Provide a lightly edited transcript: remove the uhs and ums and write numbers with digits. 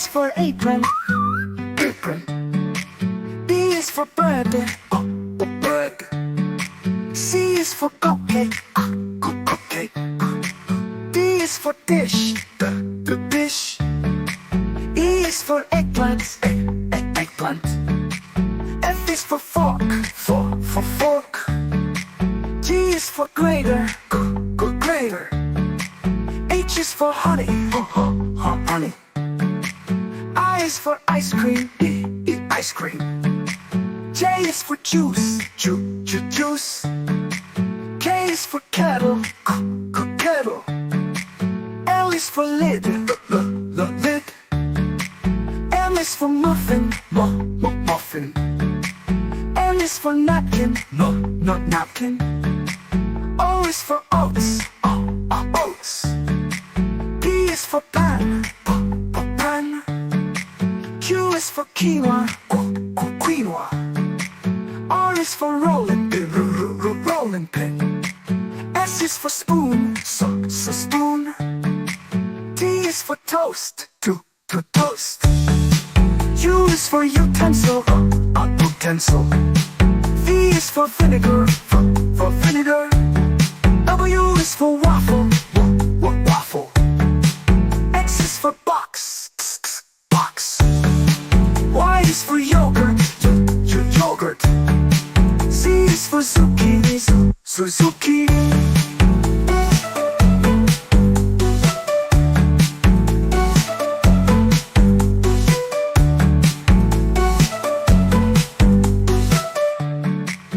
is for apron. Apron. B is for bird. Bird. C is for cupcake. Cupcake. D is for dish. The dish. E is for eggplant. Eggplant. F is for fork. For fork. G is for grater. Grater. H is for honey. Honey. I is for ice cream. Eat ice cream. J is for juice. Juice. K is for kettle. Kettle. L is for lid. The lid. M is for muffin. Muffin. N is for napkin. Not napkin. O is for oats. Oats. P is for pan. Pan. Q is for quinoa. Quinoa. R is for rolling. Rolling pin. S is for spoon. Spoon. T is for toast. To toast. U is for utensil. Utensil. V is for vinegar. For vinegar. W is for waffle. Waffle. X is for box. Box. Y is for yogurt. Yogurt. Z is for zucchini. Zucchini.